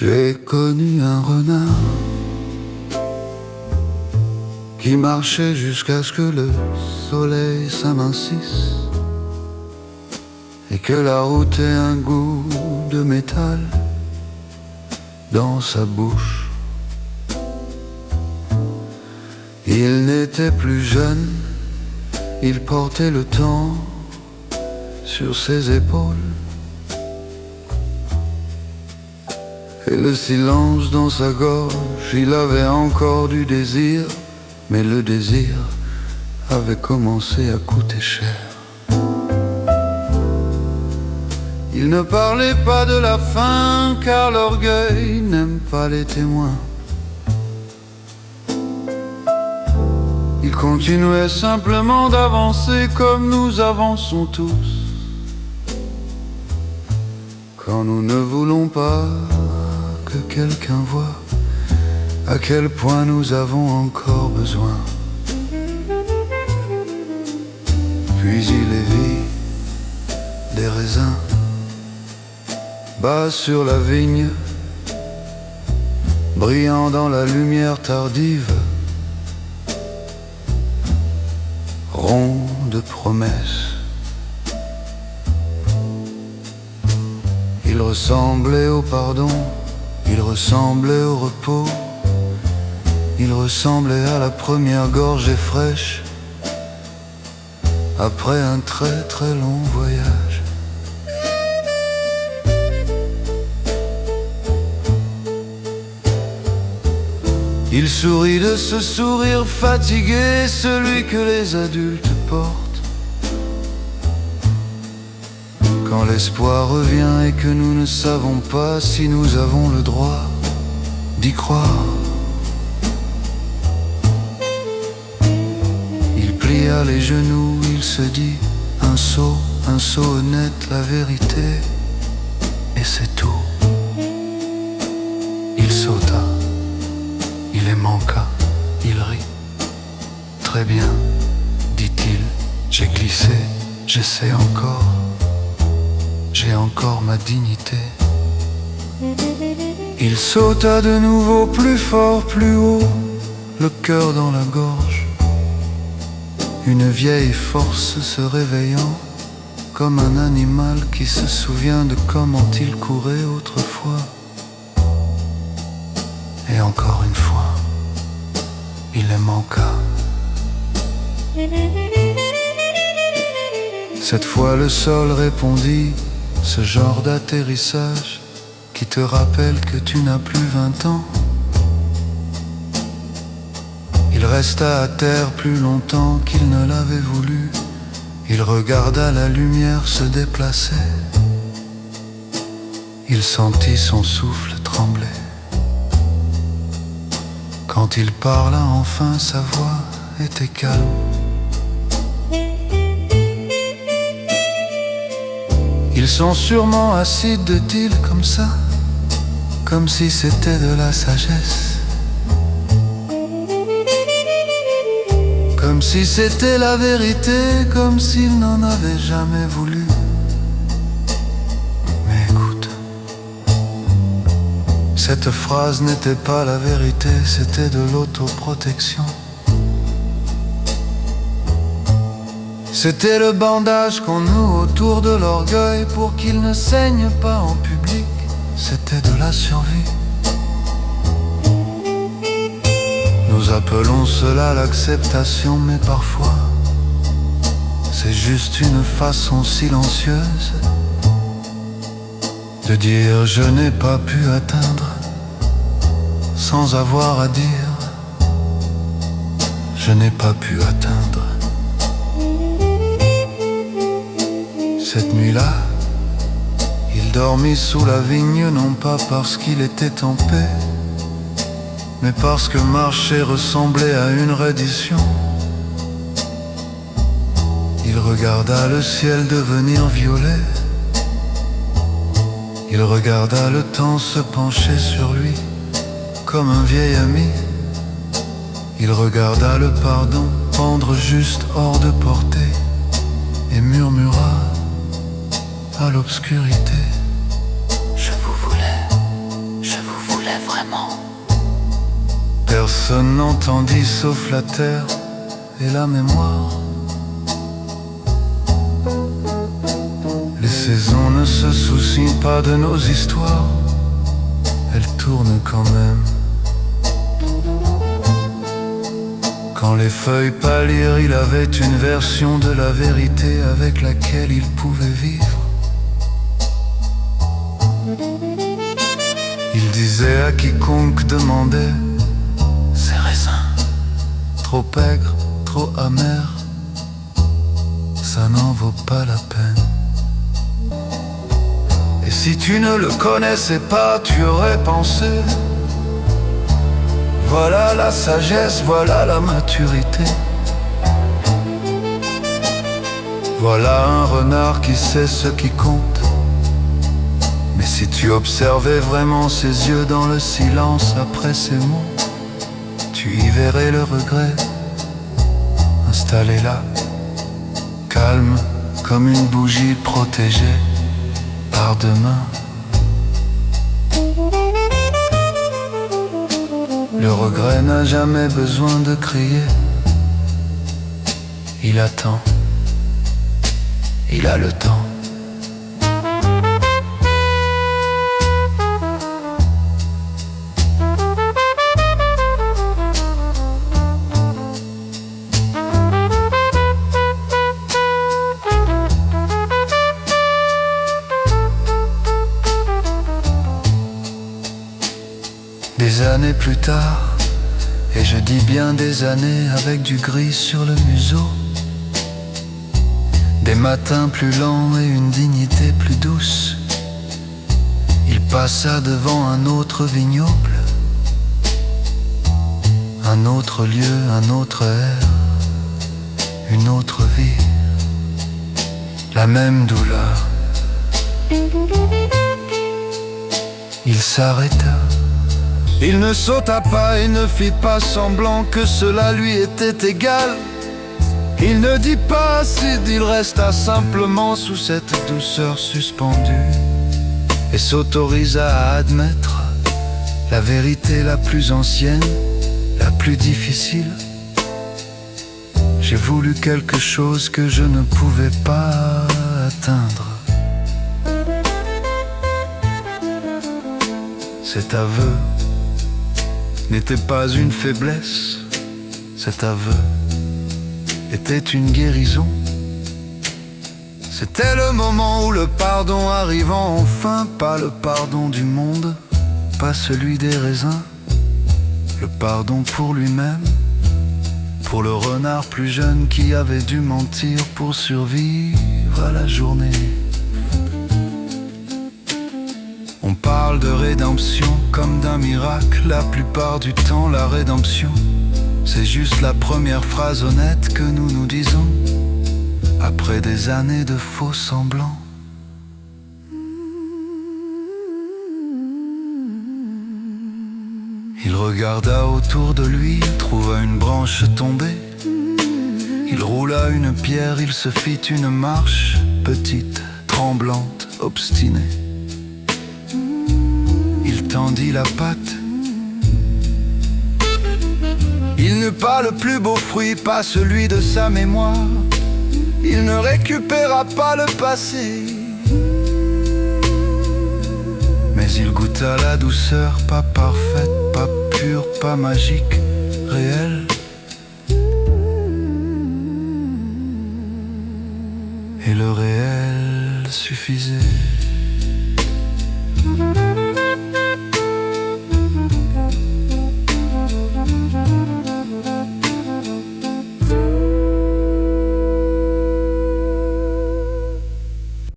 J'ai connu un renard qui marchait jusqu'à ce que le soleil s'amincisse et que la route ait un goût de métal dans sa bouche. Il n'était plus jeune, il portait le temps sur ses épaules et le silence dans sa gorge. Il avait encore du désir, mais le désir avait commencé à coûter cher. Il ne parlait pas de la fin, car l'orgueil n'aime pas les témoins. Il continuait simplement d'avancer comme nous avançons tous, quand nous ne voulons pas que quelqu'un voie à quel point nous avons encore besoin. Puis il est vit des raisins bas sur la vigne, brillant dans la lumière tardive, rond de promesses. Il ressemblait au pardon, il ressemblait au repos, il ressemblait à la première gorgée fraîche après un très très long voyage. Il sourit de ce sourire fatigué, celui que les adultes portent quand l'espoir revient et que nous ne savons pas si nous avons le droit d'y croire. Il plia les genoux, il se dit un saut honnête, la vérité, et c'est tout. Il sauta. Il les manqua, il rit. Très bien, dit-il, j'ai glissé, j'essaie encore, j'ai encore ma dignité. Il sauta de nouveau plus fort, plus haut, le cœur dans la gorge, une vieille force se réveillant, comme un animal qui se souvient de comment il courait autrefois. Et encore une fois, il les manqua. Cette fois le sol répondit, ce genre d'atterrissage qui te rappelle que tu n'as plus 20 ans. Il resta à terre plus longtemps qu'il ne l'avait voulu. Il regarda la lumière se déplacer. Il sentit son souffle trembler. Quand il parla enfin, sa voix était calme. Ils sont sûrement acides, dit-il, comme ça, comme si c'était de la sagesse, comme si c'était la vérité, comme s'il n'en avait jamais voulu. Mais écoute, cette phrase n'était pas la vérité, c'était de l'autoprotection. C'était le bandage qu'on noue autour de l'orgueil pour qu'il ne saigne pas en public. C'était de la survie. Nous appelons cela l'acceptation, mais parfois c'est juste une façon silencieuse de dire je n'ai pas pu atteindre, sans avoir à dire je n'ai pas pu atteindre. Cette nuit-là, il dormit sous la vigne, non pas parce qu'il était en paix, mais parce que marcher ressemblait à une reddition. Il regarda le ciel devenir violet. Il regarda le temps se pencher sur lui comme un vieil ami. Il regarda le pardon pendre juste hors de portée et murmura à l'obscurité: je vous voulais, je vous c'était vraiment. Personne n'entendit sauf la terre et la mémoire. Les saisons ne se soucient pas de nos histoires, elles tournent quand même. Quand les feuilles pâlirent, il avait une version de la vérité avec laquelle il pouvait vivre. Il disait à quiconque demandait: ces raisins, trop aigres, trop amers, ça n'en vaut pas la peine. Et si tu ne le connaissais pas, tu aurais pensé: voilà la sagesse, voilà la maturité. Voilà un renard qui sait ce qui compte. Mais si tu observais vraiment ses yeux dans le silence après ces mots, tu y verrais le regret, installé là, calme comme une bougie protégée par demain. Le regret n'a jamais besoin de crier. Il attend, il a le temps. Des années plus tard, et je dis bien des années avec du gris sur le museau, des matins plus lents et une dignité plus douce, il passa devant un autre vignoble, un autre lieu, un autre air, une autre vie, la même douleur. Il s'arrêta. Il ne sauta pas et ne fit pas semblant que cela lui était égal. Il ne dit pas assez, il resta simplement sous cette douceur suspendue et s'autorisa à admettre la vérité la plus ancienne, la plus difficile. J'ai voulu quelque chose que je ne pouvais pas atteindre. Cet aveu n'était pas une faiblesse, cet aveu était une guérison. C'était le moment où le pardon arrivant enfin, pas le pardon du monde, pas celui des raisins, le pardon pour lui-même, pour le renard plus jeune qui avait dû mentir pour survivre à la journée. On parle de rédemption comme d'un miracle. La plupart du temps, la rédemption, c'est juste la première phrase honnête que nous nous disons après des années de faux semblants. Il regarda autour de lui, il trouva une branche tombée. Il roula une pierre, il se fit une marche, petite, tremblante, obstinée. Il tendit la patte. Il n'eut pas le plus beau fruit, pas celui de sa mémoire. Il ne récupéra pas le passé, mais il goûta la douceur, pas parfaite, pas pure, pas magique, réelle. Et le réel suffisait.